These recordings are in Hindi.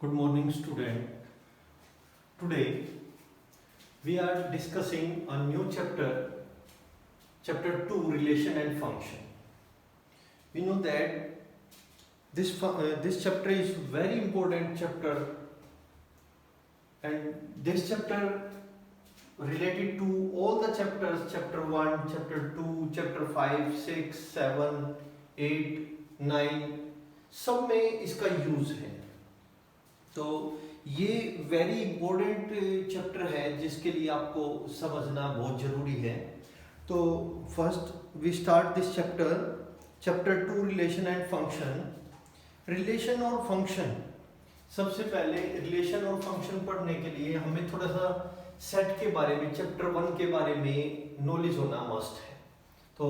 Good morning, student. Today we are discussing a new chapter, chapter 2, relation and function. We know that this chapter is very important chapter, and this chapter related to all the chapters, chapter 1, chapter 2, chapter 5, 6, 7, 8, 9, सब में इसका यूज है। तो ये वेरी इंपॉर्टेंट चैप्टर है जिसके लिए आपको समझना बहुत जरूरी है। तो first we start this chapter 2, relation and function. Relation और फंक्शन, सबसे पहले रिलेशन और फंक्शन पढ़ने के लिए हमें थोड़ा सा सेट के बारे में, चैप्टर 1 के बारे में नॉलेज होना मस्ट है। तो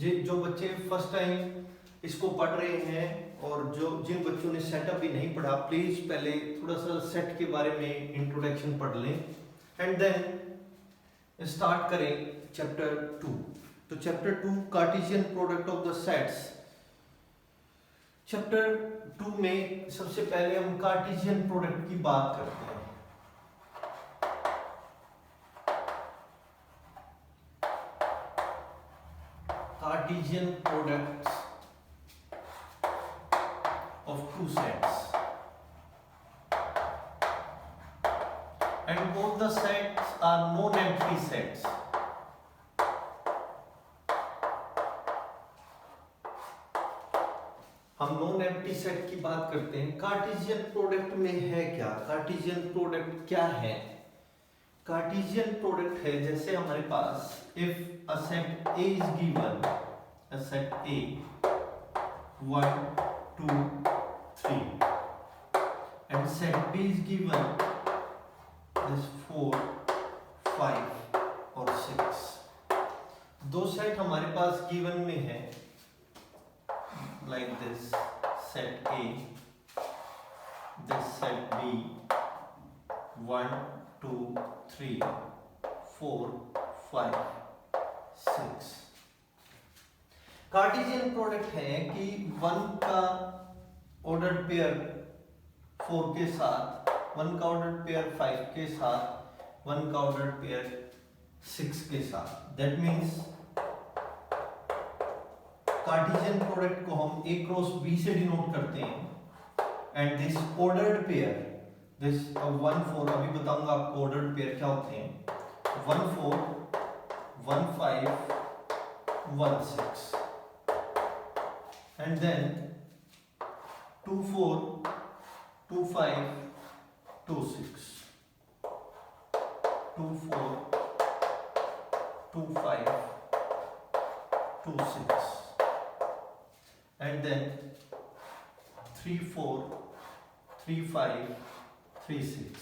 जो बच्चे फर्स्ट टाइम इसको पढ़ रहे हैं और जिन बच्चों ने सेट अभी नहीं पढ़ा, प्लीज पहले थोड़ा सा सेट के बारे में इंट्रोडक्शन पढ़ लें एंड देन स्टार्ट करें चैप्टर 2। तो chapter 2, Cartesian product of the sets. Chapter 2 में सबसे पहले हम कार्टेशियन प्रोडक्ट की बात करते हैं। Cartesian products of two sets, and both the sets are non-empty sets. हम नॉन एम्प्टी सेट की बात करते हैं। कार्टेशियन प्रोडक्ट में है क्या? कार्टेशियन प्रोडक्ट क्या है? कार्टेशियन प्रोडक्ट है जैसे हमारे पास if a set A is given, a set A 1 2 3 and set B is given this 4 5 और 6। दो सेट हमारे पास गिवन में है like this, set A, this set B 1 2 3 4 5 6। Cartesian product है कि 1 का ऑर्डर पेयर 4 के साथ, 1 का ऑर्डर पेयर 5 के साथ, 1 का ऑर्डर पेयर 6 के साथ। दैट मीन्स कार्टेशियन प्रोडक्ट को हम A क्रॉस B से डिनोट करते हैं and this ordered pair, this 1 4, अभी बताऊंगा आपको ऑर्डर्ड पेयर क्या होते हैं। 1 4 1 5 1 6 and then 2 4 2 5 2 6 2 4 2 5 2 6 and then 3 4 3 5 3 6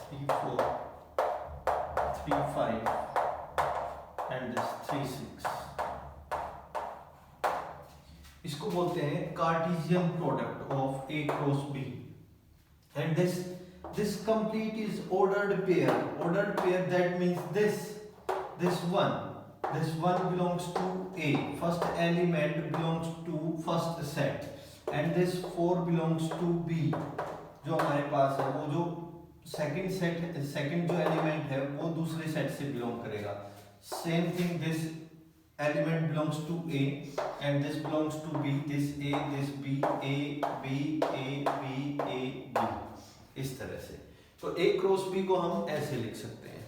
3 4 3 5 and this 3 6। इसको बोलते हैं Cartesian product of A cross B and this complete is ordered pair। ordered pair, that means this one belongs to A, first element belongs to first set and this 4 belongs to B। जो हमारे पास है वो जो सेकंड जो एलिमेंट है वो दूसरे सेट से बिलोंग करेगा। Same thing, this element belongs to A and this belongs to B, this A, this B, A, B, A, B, A, B, इस तरह से। तो A क्रॉस B को हम ऐसे लिख सकते हैं।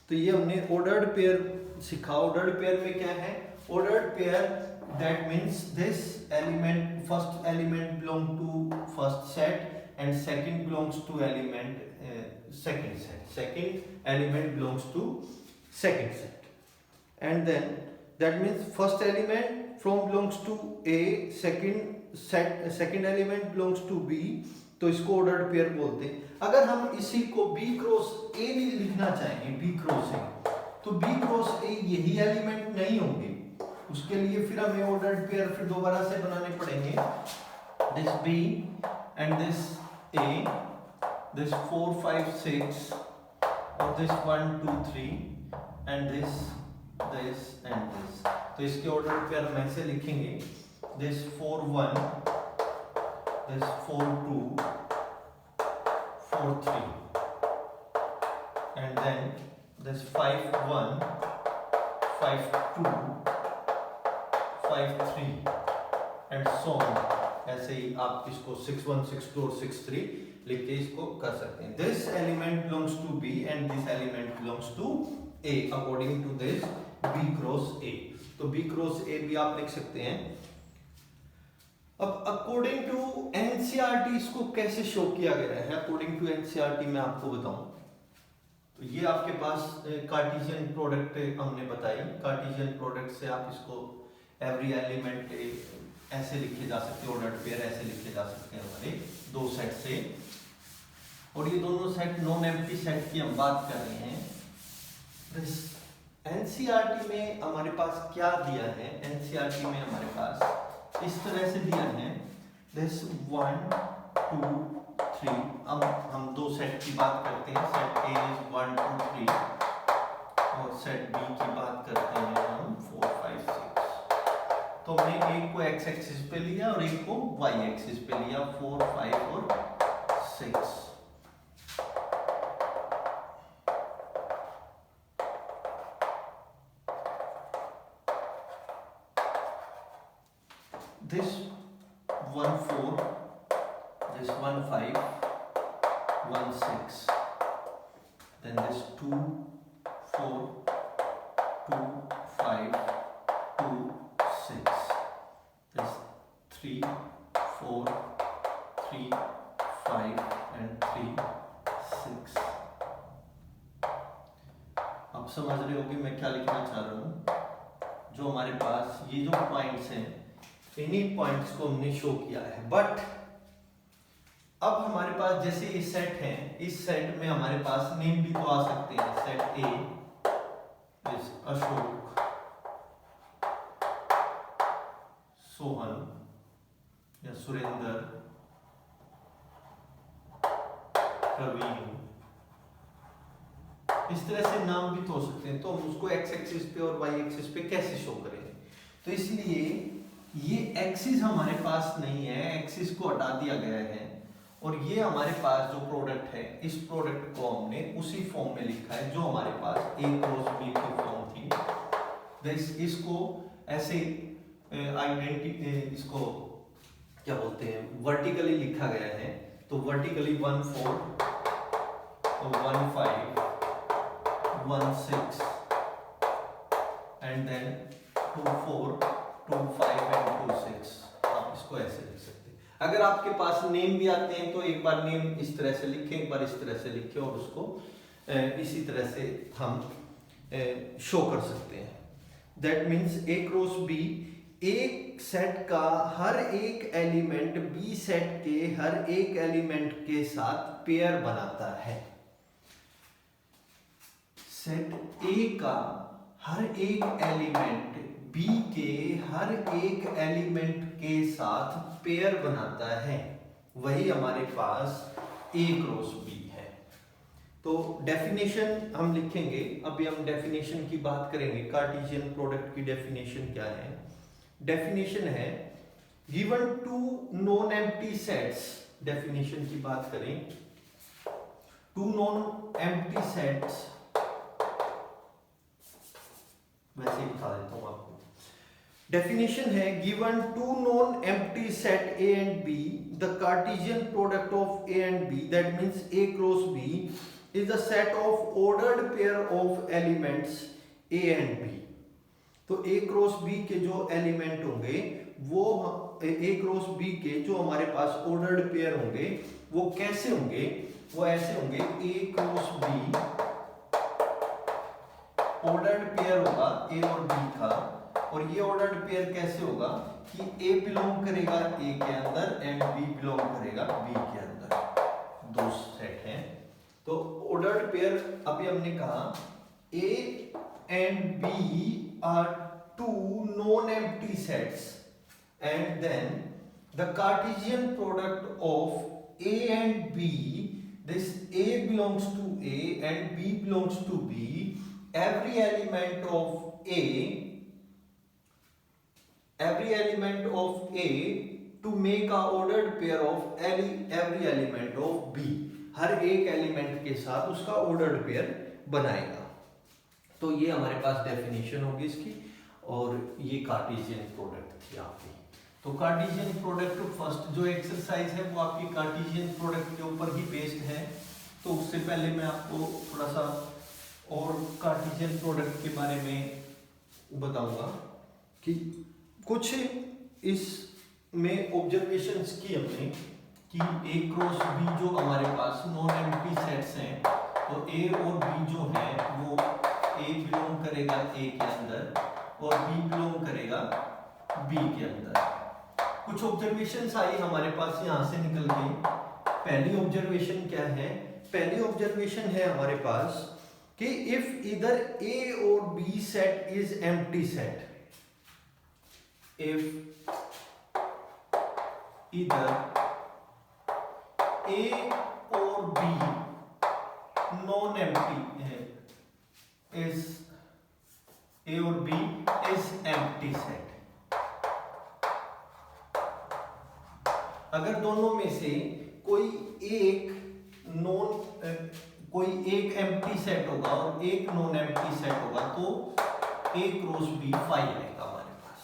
तो ये हमने ऑर्डर्ड पेयर सीखा। ऑर्डर्ड पेयर में क्या है? Ordered pair, that means this element, first element belong to first set and second belongs to element second set, second element belongs to second set and then that means first element from belongs to A, second element belongs to B, तो इसको ऑर्डर्ड पेयर बोलते हैं। अगर हम इसी को B क्रॉस A भी लिखना चाहेंगे, B क्रॉस A, तो B क्रॉस A यही एलिमेंट नहीं होंगे, उसके लिए फिर हमें ऑर्डर्ड पेयर फिर दोबारा से बनाने पड़ेंगे। This B and this A, this 4 5 6 और this 1 2 3 and this and this। तो इसके ऑर्डर पेयर हम ऐसे लिखेंगे, this 4 1 this 4 2 4 3, and then this 5 1 5 2 5 3 and so on. ऐसे ही आप इसको 6 1 6 2 और 6 3 लिख के इसको कर सकते हैं। This element belongs to B and this element belongs to A according to this B cross A. तो बी क्रॉस ए भी आप लिख सकते हैं। अब अकॉर्डिंग टू एनसीईआरटी इसको कैसे शो किया गया है, अकॉर्डिंग टू एनसीईआरटी मैं आपको बताऊं तो ये आपके पास कार्टेशियन प्रोडक्ट हमने बताई। कार्टेशियन प्रोडक्ट से आप इसको एवरी एलिमेंट ऐसे लिखे जा सकते हैं, ऑर्डर्ड पेयर ऐसे लिखे जा सकते हैं हमारे दो सेट से। और ये दोनों सेट नॉन एम्प्टी सेट की हम बात कर रहे हैं। एनसीईआरटी में हमारे पास क्या दिया है, एनसीईआरटी में हमारे पास इस तरह से दिया है दिस 1 2 3। अब हम दो सेट की बात करते हैं, सेट ए इज 1 2 3 और सेट बी की बात करते हैं हम 4 5 6। तो हमने एक को एक्स एक्सिस पे लिया और एक को वाई एक्सिस पे लिया, 4 5 और 6। This 1 4, this 1 5, 1 6, then this 2 4, 2 5, 2 6, this 3 4, 3 5 and 3 6। आप समझ रहे हो कि मैं क्या लिखना चाह रहा हूं। जो हमारे पास ये जो पॉइंट्स हैं इन्हीं पॉइंट्स को हमने शो किया है। बट अब हमारे पास जैसे ये सेट है, इस सेट में हमारे पास नेम भी तो आ सकते हैं। Set A is Ashok, Sohan या सुरेंद्र, प्रवीण, इस तरह से नाम भी तो हो सकते हैं। तो हम उसको एक्स एक्सिस पे और वाई एक्सिस पे कैसे शो करेंगे? तो इसलिए ये एक्सिस हमारे पास नहीं है, एक्सिस को हटा दिया गया है और ये हमारे पास जो प्रोडक्ट है इस प्रोडक्ट को हमने उसी फॉर्म में लिखा है जो हमारे पास ए क्रॉस बी की फॉर्म थी। इसको ऐसे आइडेंटिटी इसको क्या बोलते हैं, वर्टिकली लिखा गया है। तो वर्टिकली 1 4 1 5 1 6 एंड देन 2 4 2 5 एंड 2 6। आप इसको ऐसे लिख सकते हैं। अगर आपके पास नेम भी आते हैं तो एक बार नेम इस तरह से लिखें, एक बार इस तरह से लिखें और उसको इसी तरह से हम शो कर सकते हैं। That means A cross B, एक सेट का हर एक एलिमेंट बी सेट के हर एक एलिमेंट के साथ पेयर बनाता है। सेट ए का हर एक एलिमेंट बी के हर एक एलिमेंट के साथ पेयर बनाता है, वही हमारे पास ए क्रॉस बी है। तो डेफिनेशन हम लिखेंगे, अभी हम डेफिनेशन की बात करेंगे। कार्टेशियन प्रोडक्ट की डेफिनेशन क्या है? डेफिनेशन है given two non empty sets. Definition की बात करें, टू नॉन एम्प्टी सेट्स, वैसे ही बता देता हूं आपको। डेफिनेशन है given two non empty set A and B, the Cartesian product of A and B that means A cross B is the set of ordered pair of elements A and B. तो ए क्रॉस बी के जो एलिमेंट होंगे वो ए क्रॉस बी के जो हमारे पास ऑर्डर्ड पेयर होंगे वो कैसे होंगे? वो ऐसे होंगे, ए क्रॉस बी ऑर्डर्ड पेयर होगा ए और बी का, और ये ऑर्डर्ड पेयर कैसे होगा कि ए बिलोंग करेगा ए के अंदर एंड बी बिलोंग करेगा बी के अंदर। दो सेट हैं तो ऑर्डर्ड पेयर अभी हमने कहा A and B are two non empty sets and then the Cartesian product of A and B, this A belongs to A and B belongs to B, every element of A to make a ordered pair of every element of B, हर एक एलिमेंट के साथ उसका ऑर्डर्ड पेयर बनाएगा। तो ये हमारे पास डेफिनेशन होगी इसकी, और ये कार्टेशियन प्रोडक्ट थी आपकी। तो कार्टेशियन प्रोडक्ट फर्स्ट जो एक्सरसाइज है वो आपकी कार्टेशियन प्रोडक्ट के ऊपर ही बेस्ड है। तो उससे पहले मैं आपको थोड़ा सा और कार्टेशियन प्रोडक्ट के बारे में बताऊंगा कि कुछ इसमें ऑब्जर्वेशंस की हमने कि ए क्रॉस बी जो हमारे पास नॉन एम्प्टी सेट्स हैं, तो ए और बी जो है वो ए बिलोंग करेगा ए के अंदर और बी बिलोंग करेगा बी के अंदर। कुछ ऑब्जर्वेशंस आई हमारे पास यहाँ से निकल गई। पहली ऑब्जर्वेशन क्या है? पहली ऑब्जर्वेशन है हमारे पास कि इफ इधर ए और B set is empty set, if इधर ए और बी नॉन एम्प्टी है, इज ए और बी इज एम्प्टी सेट। अगर दोनों में से कोई एक एम्प्टी सेट होगा और एक नॉन एम्प्टी सेट होगा तो ए क्रॉस बी 5 आएगा हमारे पास।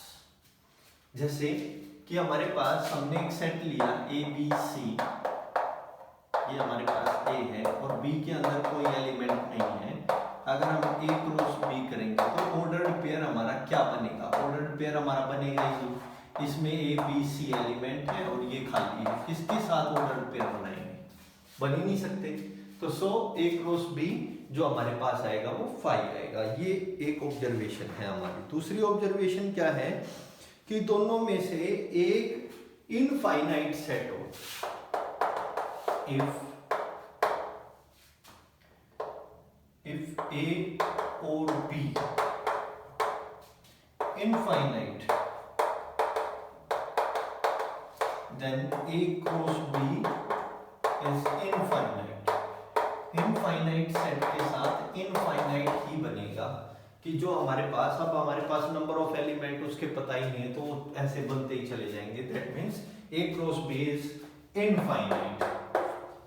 जैसे कि हमारे पास हमने एक सेट लिया ए बी सी, ये हमारे पास ए है और बी के अंदर कोई एलिमेंट नहीं है। अगर हम ए क्रॉस बी करेंगे तो ऑर्डर्ड पेयर हमारा क्या बनेगा? ऑर्डर्ड पेयर हमारा बनेगा इसमें ए बी सी एलिमेंट है और ये खाली है, किसके साथ ऑर्डर्ड पेयर बनाएंगे? बन ही नहीं सकते। तो सो ए क्रॉस बी जो हमारे पास आएगा वो 5 आएगा। ये एक ऑब्जर्वेशन है हमारी। दूसरी ऑब्जर्वेशन क्या है कि दोनों में से एक इनफाइनाइट सेट हो। if A or B infinite, then A cross B is infinite. Infinite set के साथ इनफाइनाइट ही बनेगा कि जो हमारे पास, अब हमारे पास नंबर ऑफ एलिमेंट उसके पता ही नहीं है तो ऐसे बनते ही चले जाएंगे। That means A cross B is infinite.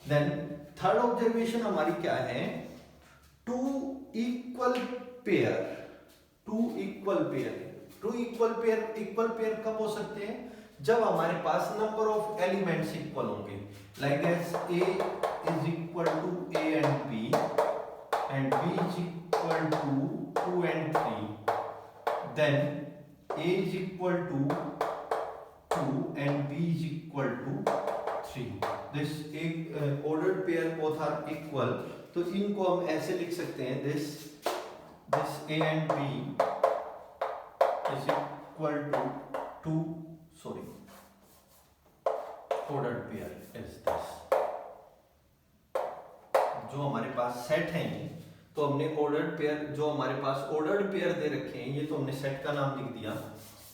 Then third observation हमारी क्या है? टू इक्वल पेयर कब हो सकते हैं? जब हमारे पास नंबर ऑफ एलिमेंट्स इक्वल होंगे। Like as A is equal to A and B and B is equal to 2 and 3, then A is equal to 2 and B is equal to 3. This ordered pair both are equal, तो इनको हम ऐसे लिख सकते हैं, this A and B is equal to ordered pair is this। जो हमारे पास सेट है तो हमने ऑर्डर्ड पेयर, जो हमारे पास ऑर्डर्ड पेयर दे रखे हैं ये तो हमने सेट का नाम लिख दिया।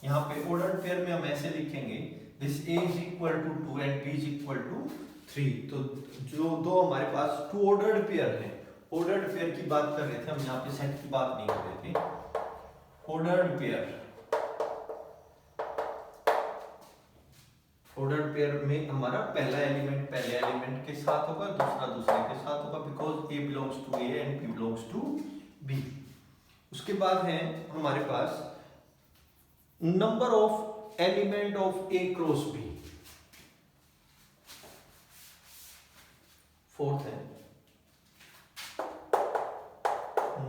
यहाँ पे ऑर्डर्ड पेयर में हम ऐसे लिखेंगे this A is equal to 2 and B is equal to 3। तो जो दो हमारे पास टू ऑर्डर्ड पेयर हैं, ऑर्डर्ड पेयर की बात कर रहे थे हम, यहाँ पे सेट की बात नहीं कर रहे थे। ऑर्डर्ड पेयर में हमारा पहला एलिमेंट पहले एलिमेंट के साथ होगा, दूसरा दूसरे के साथ होगा, because A belongs to A and B belongs to B। उसके बाद है हमारे पास number of element of A cross B। Fourth है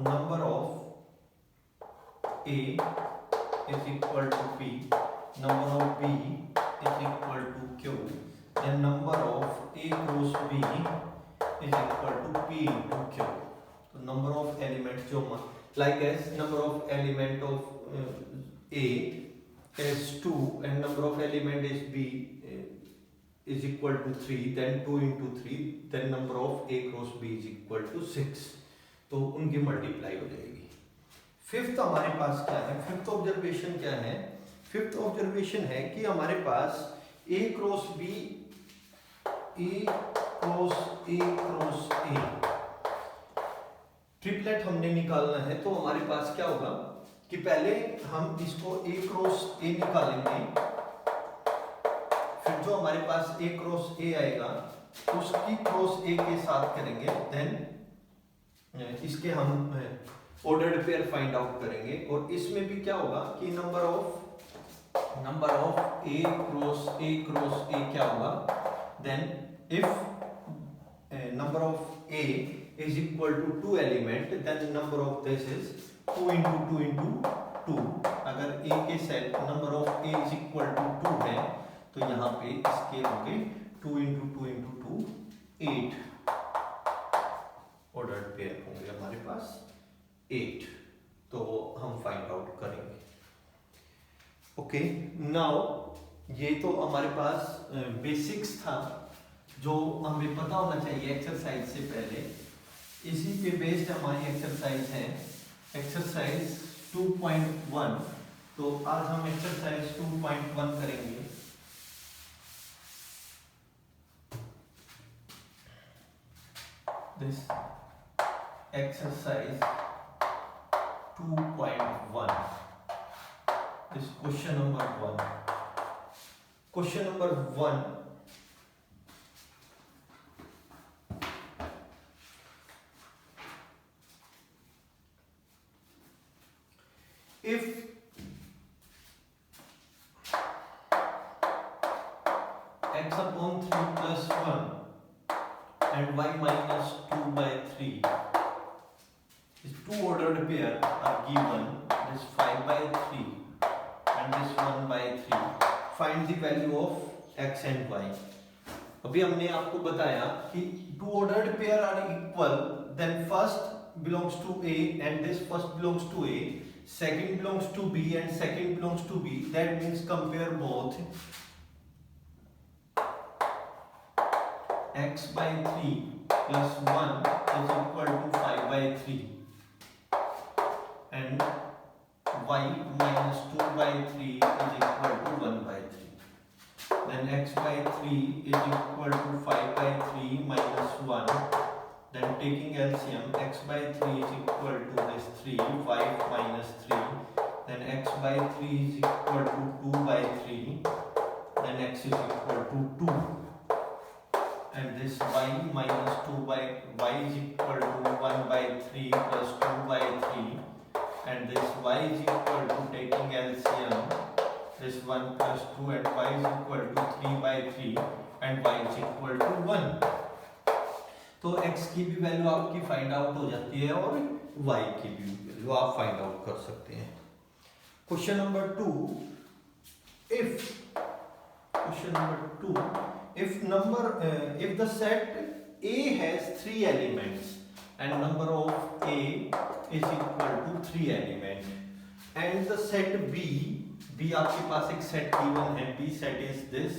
number of A is equal to B, number of B is equal to Q, then number of A cross B is equal to P into Q। तो number of element जो like as number of element of A is 2 and number of element is B is equal to 3, then 2 into 3, then number of A cross B is equal to 6। तो उनकी मल्टीप्लाई हो जाएगी। फिफ्थ हमारे पास क्या है? फिफ्थ ऑब्जर्वेशन क्या है? फिफ्थ ऑब्जर्वेशन है कि हमारे पास A cross B, A cross A triplet हमने निकालना है। तो हमारे पास क्या होगा कि पहले हम इसको A क्रॉस A निकालेंगे, जो हमारे पास A क्रॉस A आएगा उसकी क्रॉस A के साथ करेंगे, देन इसके हम ऑर्डर्ड पेयर फाइंड आउट करेंगे। और इसमें भी क्या होगा कि number of A cross A क्या होगा, then if number of A is equal to 2 element, then number of this is 2 into 2 into 2। अगर A के set number of A is equal to 2 है तो यहाँ पे इसके होंगे 2 into 2 into 2 8 ऑर्डर्ड पेयर होंगे हमारे पास 8। तो हम फाइंड आउट करेंगे। ओके, नाउ ये तो हमारे पास बेसिक्स था जो हमें पता होना चाहिए एक्सरसाइज से पहले। इसी पे बेस्ड हमारी एक्सरसाइज है, एक्सरसाइज 2.1। तो आज हम एक्सरसाइज 2.1 करेंगे। This exercise 2.1, this question number 1। Question number 1, if x upon 3 plus 1 and y minus 2 by 3, these two ordered pair are given, this 5 by 3 and this 1 by 3, find the value of x and y। अभी हमने आपको बताया कि two ordered pair are equal, then first belongs to A and this first belongs to A, second belongs to B and second belongs to B, that means compare both x by 3 plus 1 is equal to 5 by 3 and y minus 2 by 3 is equal to 1 by 3, then x by 3 is equal to 5 by 3 minus 1, then taking LCM, x by 3 is equal to this 3, 5 minus 3, then x by 3 is equal to 2 by 3, then x is equal to 2, and this y minus 2 by y is equal to 1 by 3 plus 2 by 3, and this y is equal to, taking LCM, this 1 plus 2 and y is equal to 3 by 3 and y is equal to 1। तो x की भी वैल्यू आपकी फाइंड आउट हो जाती है और y की भी वैल्यू आप फाइंड आउट कर सकते हैं। Question number 2, if the set A has 3 elements and number of A is equal to 3 elements and the set B आपके पास एक सेट गिवन है, B set is this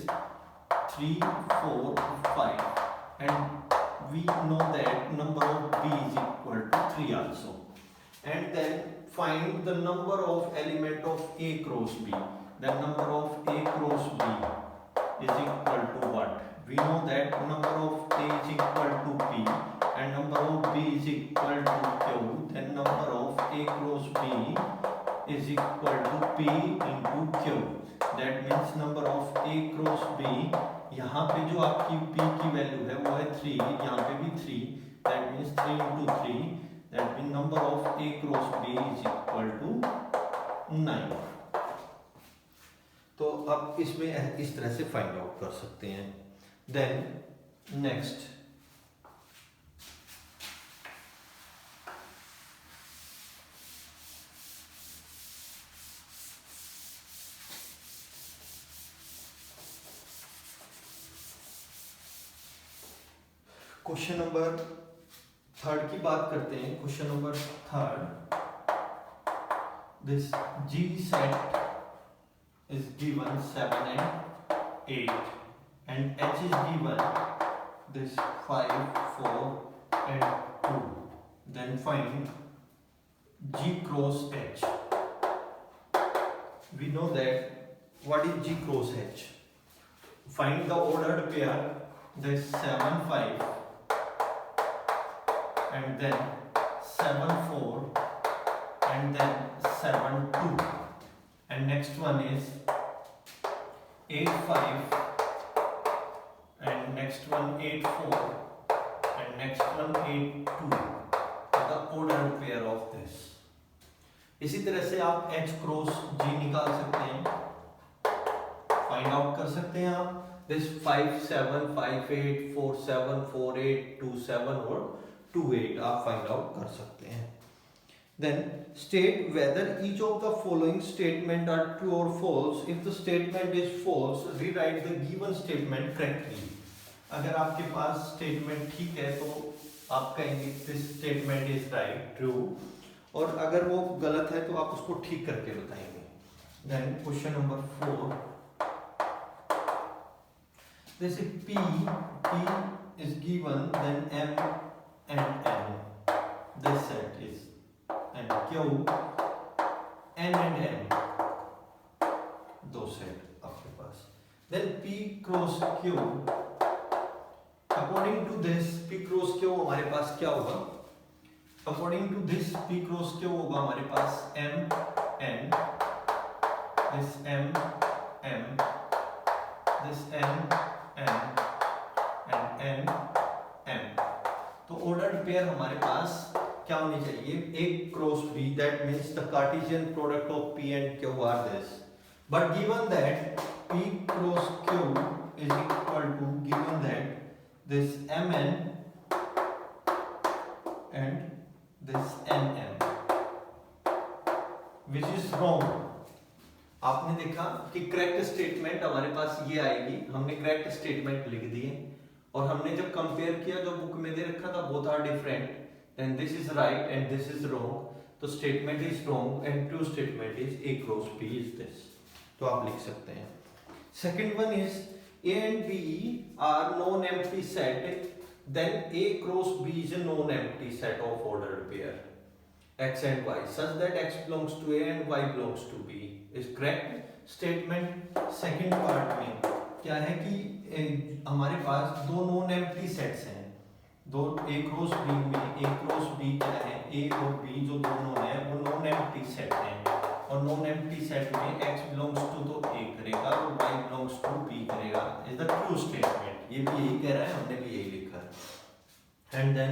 3 4 5 and we know that number of B is equal to 3 also, and then find the number of element of A cross B, the number of A cross B is equal to what? We know that number of A is equal to P and number of B is equal to Q, then number of A cross B is equal to P into Q, that means number of A cross B, यहाँ पे जो आपकी P की वैल्यू है वो है 3, यहाँ पे भी 3, that means 3 into 3, that means number of A cross B is equal to 9। तो अब इसमें इस तरह से फाइंड आउट कर सकते हैं। देन नेक्स्ट, क्वेश्चन नंबर 3 की बात करते हैं। Question number 3, this G set is given 7 and 8 and H is given this 5 4 and 2, then find G cross H। we know that what is G cross H, find the ordered pair, this 7 5 and then 7 4 and then 7 2, and next one is 8 5 next one 8 4 and next one 8 2, the ordered pair of this. इसी तरह से आप H क्रॉस G निकाल सकते हैं, फाइंड आउट कर सकते हैं आप दिस 5 7 5 8 4 7 4 8 2 7 और 2 8 आप फाइंड आउट कर सकते हैं. Then state whether each of the following statement are true or false. If the statement is false, rewrite the given statement correctly. अगर आपके पास स्टेटमेंट ठीक है तो आप कहेंगे this statement is right, true. और अगर वो गलत है तो आप उसको ठीक करके बताएंगे. Then question number 4. This is P is given, then M and N. This set is and Q, N and M, दो सेट आपके पास. Then P cross Q, according to this P cross Q हमारे पास क्या होगा? According to this P cross Q होगा हमारे पास M N, this M M, this N N and N M. तो ordered pair हमारे पास क्या होनी चाहिए? A cross B, that means the Cartesian product of P and Q are this. But given that P cross Q is equal to, given that this Mn and this Nm, which is wrong. आपने देखा कि करेक्ट स्टेटमेंट हमारे पास ये आएगी, हमने करेक्ट स्टेटमेंट लिख दिए और हमने जब कंपेयर किया जो बुक में दे रखा था both are different, then this is right and this is wrong. तो statement is wrong and true statement is A cross B is this. तो आप लिख सकते हैं. Second one is A and B are non-empty set, then A cross B is a non-empty set of ordered pair X and Y such that X belongs to A and Y belongs to B. is correct statement. Second part में क्या है कि हमारे पास दो non-empty sets हैं, दो A क्रॉस B में A क्रॉस B क्या है? A और B जो दोनों हैं वो नॉन एम्प्टी सेट हैं और नॉन एम्प्टी सेट में X बिलोंग्स टू तो A करेगा और Y बिलोंग्स टू B करेगा. Is the true statement. ये भी यही कह रहा है, हमने भी यही लिखा है. एंड देन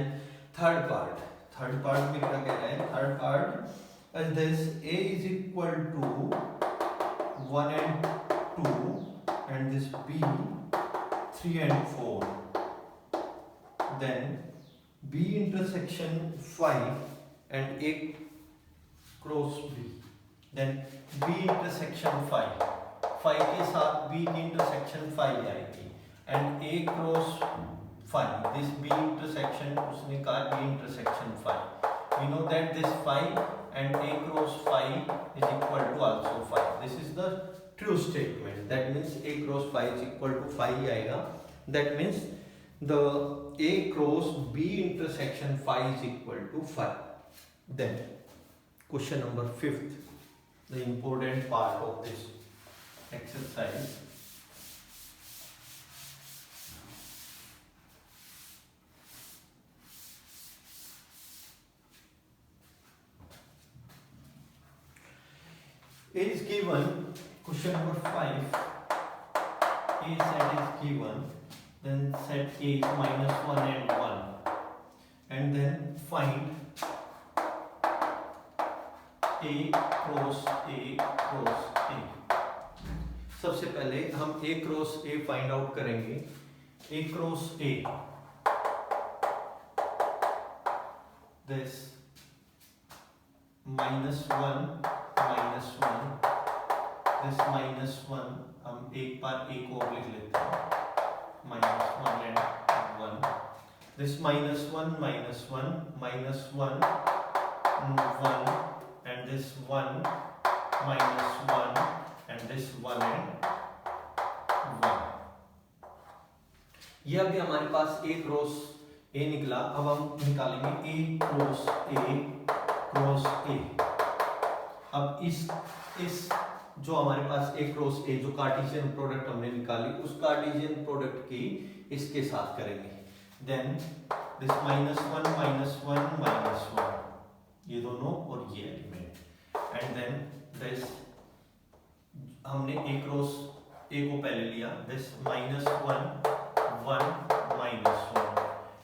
थर्ड पार्ट में क्या कह रहा है? Third part is this A is equal to 1 and 2 and this B 3 and 4. Then B intersection 5 and A cross B. Then B intersection 5 के साथ B की intersection 5 आएगी and A cross 5. This B intersection उसने कहा B intersection 5. We know that this 5 and A cross 5 is equal to also 5. This is the true statement. That means A cross 5 is equal to 5 आएगा. That means the A cross B intersection 5 is equal to 5. Then question number 5th, the important part of this exercise. A is given, question number 5, A set is given, then set A minus 1 and 1 and then find A cross A cross A. सबसे पहले हम A cross A find out करेंगे. A cross A, this minus 1 minus 1, this minus 1 हम एक बार A को लिख लेते हैं minus 1 and 1. This minus 1 minus 1 minus 1 1 and this 1 minus 1 and this 1 and 1. ये अभी हमारे पास A क्रॉस A निकला. अब हम निकालेंगे A cross A cross A. अब इस जो हमारे पास A क्रॉस A जो कार्टेशियन प्रोडक्ट हमने निकाली उस कार्टेशियन प्रोडक्ट की इसके साथ करेंगे. Then this minus 1 minus 1 minus 1 ये दोनों और ये एलिमेंट एंड देन दिस हमने A क्रॉस A को पहले लिया. This minus 1 1 minus 1,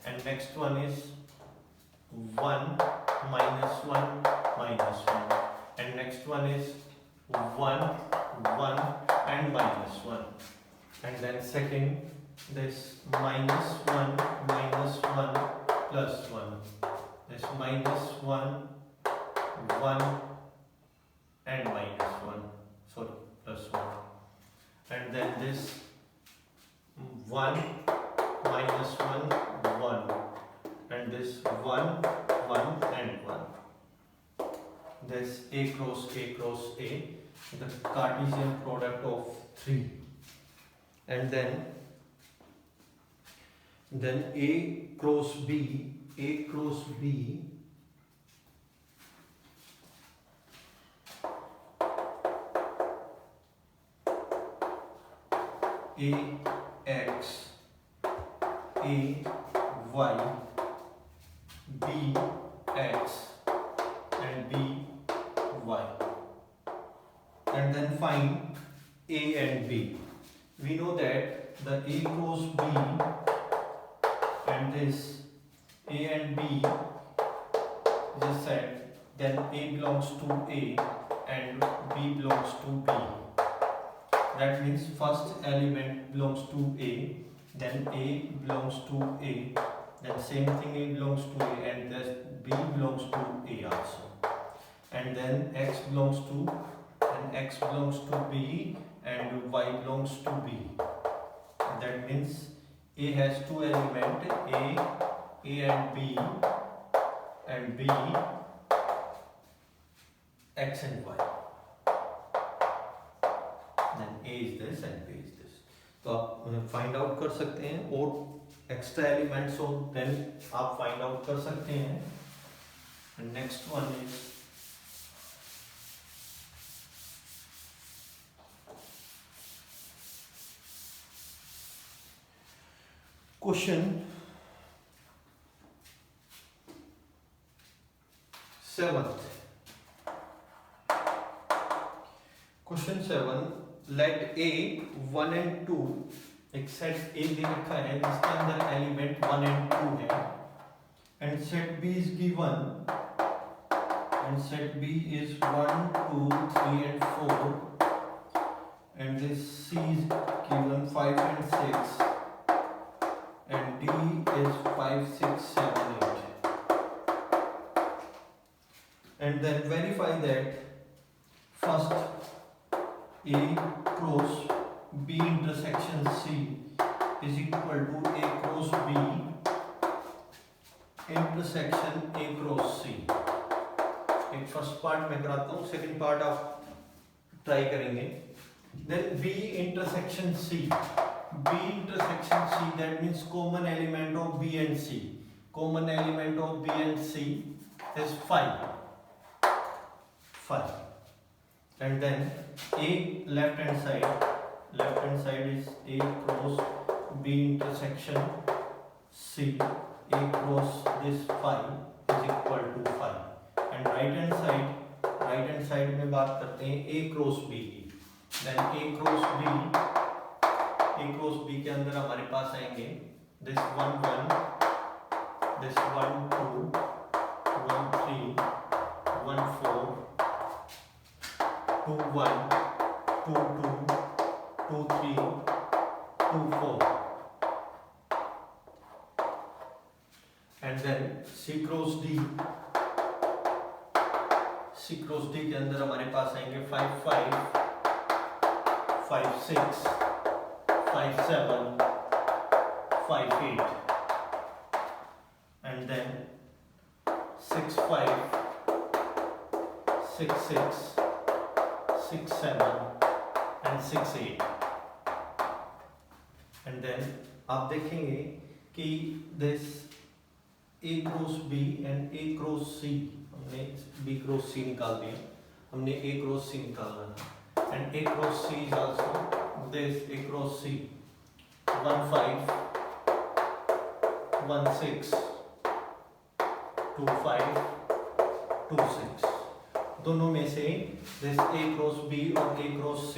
and next one is 1 minus 1 minus 1, and next one is 1 1 and minus 1, and then second this minus 1 minus 1 plus 1, this minus 1 1 and minus 1, sorry, plus 1, and then this 1 minus 1 1, and this 1 1 and 1, this A cross A, the Cartesian product of 3, and then A cross B AX AY BX and BY, and then find A and B. We know that the A cross B and this A and B is a set, then A belongs to A and B belongs to B. That means first element belongs to A, then A belongs to A, then same thing A belongs to A, and then B belongs to A also, and then X belongs to B and Y belongs to B. That means A has two elements, A and B, and B X and Y. Then A is this and B is this. तो आप फाइंड आउट कर सकते हैं, और एक्स्ट्रा एलिमेंट्स हो देन आप फाइंड आउट कर सकते हैं. Next one is question 7. Question 7, let A 1 and 2, एक सेट A दे रखा है जिसके अंदर एलिमेंट 1 and 2 है, and set B is given, and set B is 1 2 3 and 4, and this C is given 5 and 6, and D is 5 6 7 8, and then verify that first A cross B intersection C is equal to A cross B intersection A cross C. एक फर्स्ट पार्ट मैं कराता हूँ, सेकंड पार्ट आप ट्राई करेंगे. Then B intersection C, that means common element of B and C. Common element of B and C is 5, and then A left hand side is A cross B intersection C, A cross this 5 is equal to 5, and right hand side में बात करते हैं A cross B की. then A cross B के अंदर हमारे पास आएंगे this 1 1, this 1 2, 1 3, 1 4, 2 1, 2 2, 2 3, 2 4, and then C cross D के अंदर हमारे पास आएंगे 5 5, 5 6, 5 7, 5 8, and then 6 5, 6 6, 6 7 and 6 8, and then आप देखेंगे कि this A cross B and A cross C, हमने B cross C निकाल दिया, हमने A cross C निकालना है, and A cross C is also this A cross C 1 5, 1 6, 2 5, 2 6. दोनों में से this A cross B और A cross C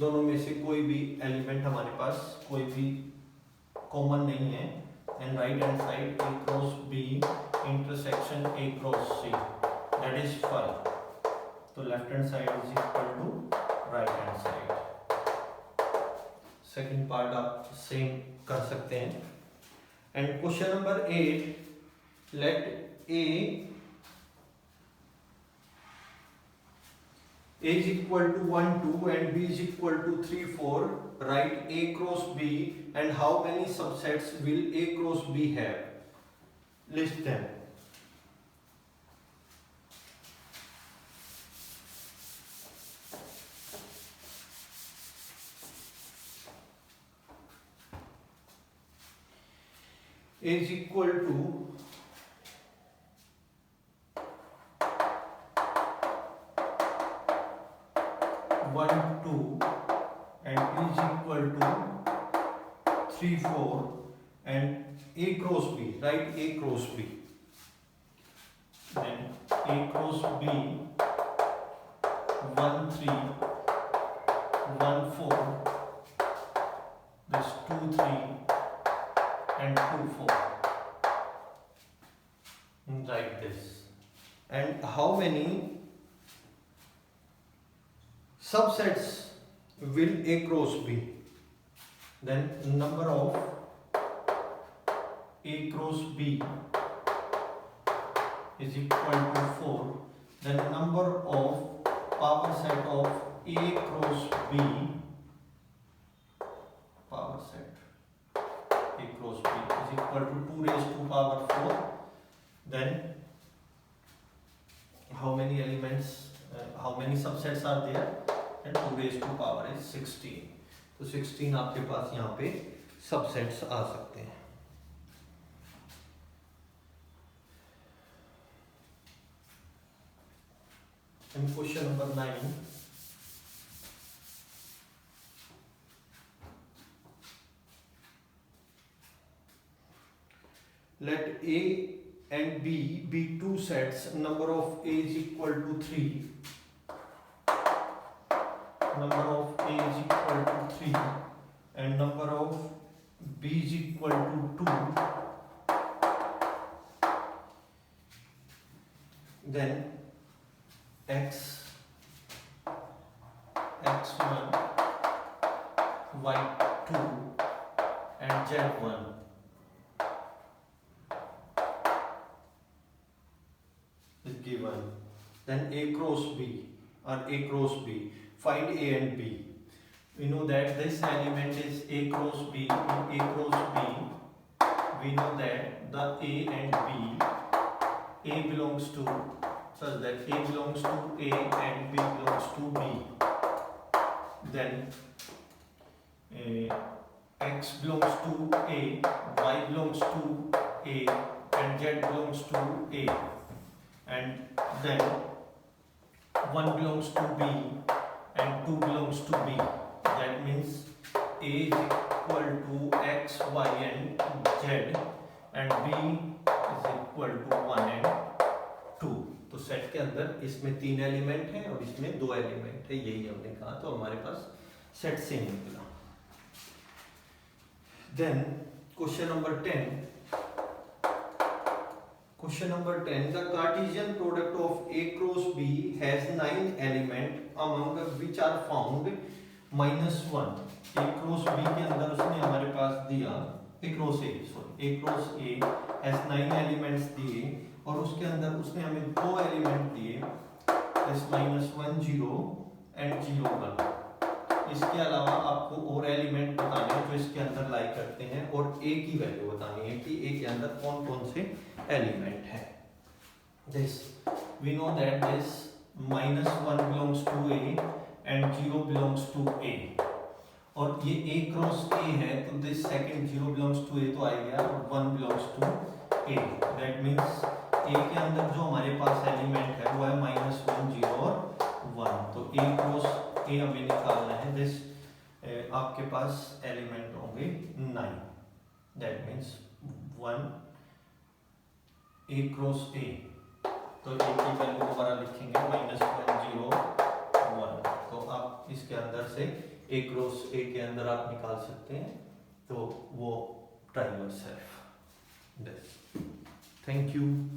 दोनों में से कोई भी एलिमेंट हमारे पास कोई भी कॉमन नहीं है, and right hand side A cross B intersection A cross C, that is 5. तो left hand side is equal to right hand side. Second part आप सेम कर सकते हैं. And question number 8, let A is equal to 1 2 and b is equal to 3 4. Write a cross b and how many subsets will a cross b have? List them. A is equal to 1 2 and b is equal to 3 4 and a cross b, right? A cross b, then a cross b 1 3 1 4, this 2 3 and 2 4, like this. And how many subsets will a cross be? Then number of a cross b is equal to 4. Then number of power set of a cross b, power set a cross b is equal to 2 raised to power 4. Then how many elements, how many subsets are there? And 2 raised to power is 16. तो 16 आपके पास यहाँ पे सबसेट्स आ सकते हैं. And question number 9, let A and B be two sets. Number of A is equal to 3. Number of A is equal to 3 and number of B is equal to 2. Then x1, y2 and z1. Is given. Then A cross B or A cross B. Find A and B. We know that this element is A cross B. In A cross B, we know that the A and B, A belongs to, such that A belongs to A and B belongs to B. Then X belongs to A, Y belongs to A, and Z belongs to A. And then 1 belongs to B and 2 belongs to B. That means A is equal to X, Y and Z and B is equal to 1 and 2. तो सेट के अंदर इसमें 3 एलिमेंट हैं और इसमें 2 एलिमेंट है, यही हमने कहा. तो हमारे पास सेट से निकला. Then question number 10. Question number 10. The Cartesian product of A cross B has 9 elements among which are found -1. A cross B के अंदर उसने हमारे पास दिया A cross A has 9 elements दिए और उसके अंदर उसने हमें 2 एलिमेंट दिए, -1 0 and 0 1. इसके अलावा आपको और एलिमेंट बताने हैं जो इसके अंदर लाई करते हैं और A की वैल्यू बतानी है कि A के अंदर कौन कौन से एलिमेंट है. This we know that this -1 belongs to A and 0 belongs to A. और ये A cross A है तो this second 0 belongs to A तो आ गया और 1 belongs to A. That means A के अंदर जो हमारे पास एलिमेंट है वो है -1 0 और 1. तो A cross A हमें निकालना है. दिस आपके पास एलिमेंट होंगे 9. That means 1 A cross A. तो A की वैल्यू दोबारा लिखेंगे -1 0 1. तो आप इसके अंदर से A cross A के अंदर आप निकाल सकते हैं. तो वो try yourself this. Thank you.